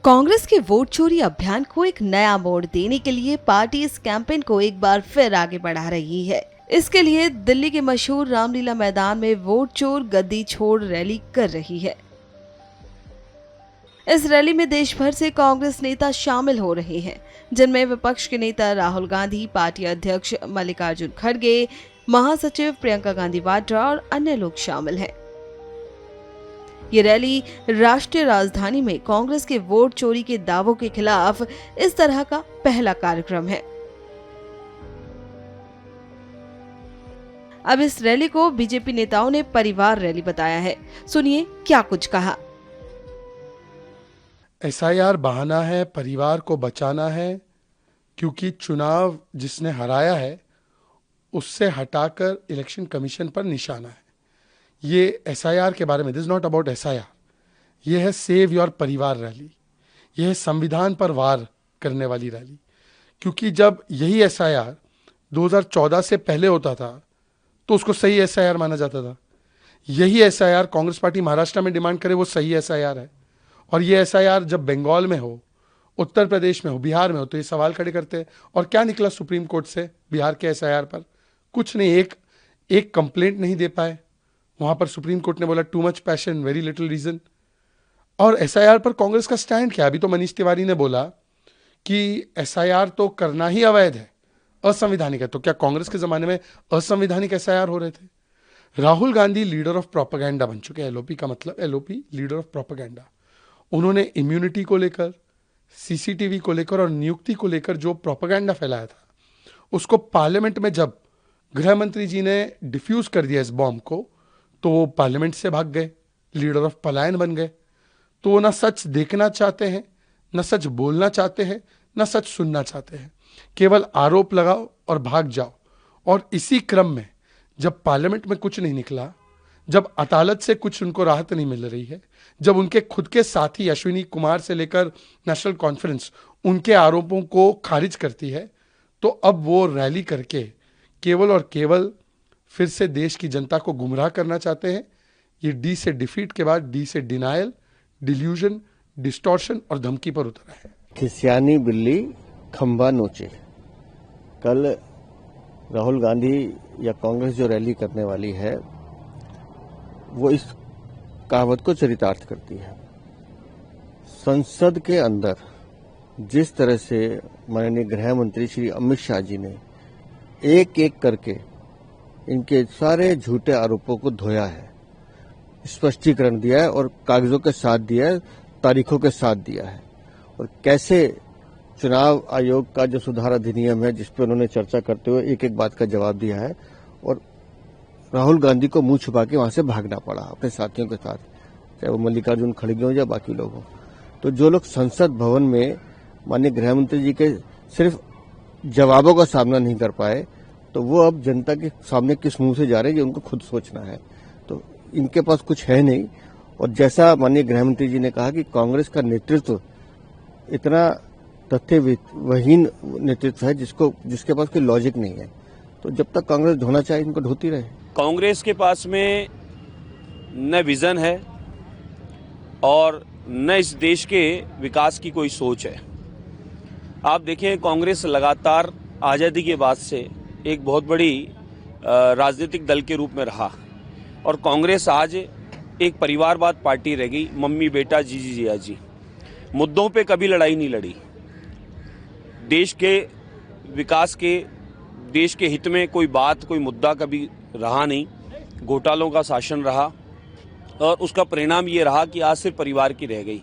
कांग्रेस के वोट चोरी अभियान को एक नया मोड़ देने के लिए पार्टी इस कैंपेन को एक बार फिर आगे बढ़ा रही है। इसके लिए दिल्ली के मशहूर रामलीला मैदान में वोट चोर गद्दी छोड़ रैली कर रही है। इस रैली में देश भर से कांग्रेस नेता शामिल हो रहे हैं, जिनमें विपक्ष के नेता राहुल गांधी, पार्टी अध्यक्ष मल्लिकार्जुन खड़गे, महासचिव प्रियंका गांधी वाड्रा और अन्य लोग शामिल हैं। ये रैली राष्ट्रीय राजधानी में कांग्रेस के वोट चोरी के दावों के खिलाफ इस तरह का पहला कार्यक्रम है। अब इस रैली को बीजेपी नेताओं ने परिवार रैली बताया है। सुनिए क्या कुछ कहा। एसआईआर बहाना है, परिवार को बचाना है, क्योंकि चुनाव जिसने हराया है उससे हटाकर इलेक्शन कमीशन पर निशाना है। ये एसआईआर के बारे में, दिस नॉट अबाउट एसआईआर, ये है सेव योर परिवार रैली, ये है संविधान पर वार करने वाली रैली। क्योंकि जब यही एसआईआर 2014 से पहले होता था तो उसको सही एसआईआर माना जाता था। यही एसआईआर कांग्रेस पार्टी महाराष्ट्र में डिमांड करे वो सही एसआईआर है, और ये एसआईआर जब बंगाल में हो, उत्तर प्रदेश में हो, बिहार में हो, तो ये सवाल खड़े करते हैं। और क्या निकला सुप्रीम कोर्ट से बिहार के एसआईआर पर? कुछ नहीं, एक कंप्लेंट नहीं दे पाए। वहां पर सुप्रीम कोर्ट ने बोला too much passion, very little reason. और एसआईआर पर कांग्रेस का स्टैंड क्या? अभी तो मनीष तिवारी ने बोला कि एसआईआर तो करना ही अवैध है, असंवैधानिक है। तो क्या कांग्रेस के जमाने में असंवैधानिक एसआईआर हो रहे थे? Rahul Gandhi leader of propaganda बन चुके हैं। एलओपी का मतलब, एलओपी लीडर ऑफ प्रोपेगेंडा। उन्होंने इम्यूनिटी को लेकर, सीसीटीवी को लेकर और नियुक्ति को लेकर जो प्रोपेगेंडा फैलाया था, उसको पार्लियामेंट में जब गृह मंत्री जी ने डिफ्यूज कर दिया इस बॉम्ब को, तो वो पार्लियामेंट से भाग गए, लीडर ऑफ पलायन बन गए। तो वो ना सच देखना चाहते हैं, ना सच बोलना चाहते हैं, ना सच सुनना चाहते हैं। केवल आरोप लगाओ और भाग जाओ। और इसी क्रम में जब पार्लियामेंट में कुछ नहीं निकला, जब अदालत से कुछ उनको राहत नहीं मिल रही है, जब उनके खुद के साथी अश्विनी कुमार से लेकर नेशनल कॉन्फ्रेंस उनके आरोपों को खारिज करती है, तो अब वो रैली करके केवल और केवल फिर से देश की जनता को गुमराह करना चाहते हैं। ये डी से डिफीट के बाद डी से डिनायल, डिल्यूजन, डिस्टॉर्शन और धमकी पर उतरा है। खिसियानी बिल्ली खंबा नोचे। कल राहुल गांधी या कांग्रेस जो रैली करने वाली है वो इस कहावत को चरितार्थ करती है। संसद के अंदर जिस तरह से माननीय गृह मंत्री श्री अमित शाह जी ने एक एक करके इनके सारे झूठे आरोपों को धोया है, स्पष्टीकरण दिया है और कागजों के साथ दिया है, तारीखों के साथ दिया है, और कैसे चुनाव आयोग का जो सुधार अधिनियम है जिस पर उन्होंने चर्चा करते हुए एक एक बात का जवाब दिया है, और राहुल गांधी को मुंह छुपा के वहां से भागना पड़ा अपने साथियों के साथ, चाहे वो मल्लिकार्जुन खड़गे हो या बाकी लोग हों। तो जो लोग संसद भवन में माननीय गृह मंत्री जी के सिर्फ जवाबों का सामना नहीं कर पाए, तो वो अब जनता के सामने किस मुंह से जा रहे हैं ये उनको खुद सोचना है। तो इनके पास कुछ है नहीं। और जैसा माननीय गृह मंत्री जी ने कहा कि कांग्रेस का नेतृत्व इतना तथ्यविहीन नेतृत्व है जिसके पास कोई लॉजिक नहीं है। तो जब तक कांग्रेस धोना चाहे इनको धोती रहे। कांग्रेस के पास में न विजन है और न इस देश के विकास की कोई सोच है। आप देखें, कांग्रेस लगातार आज़ादी के बाद से एक बहुत बड़ी राजनीतिक दल के रूप में रहा, और कांग्रेस आज एक परिवारवाद पार्टी रह गई। मम्मी बेटा, जीजी जिया जी, मुद्दों पे कभी लड़ाई नहीं लड़ी। देश के विकास के, देश के हित में कोई बात, कोई मुद्दा कभी रहा नहीं। घोटालों का शासन रहा, और उसका परिणाम ये रहा कि आज सिर्फ परिवार की रह गई।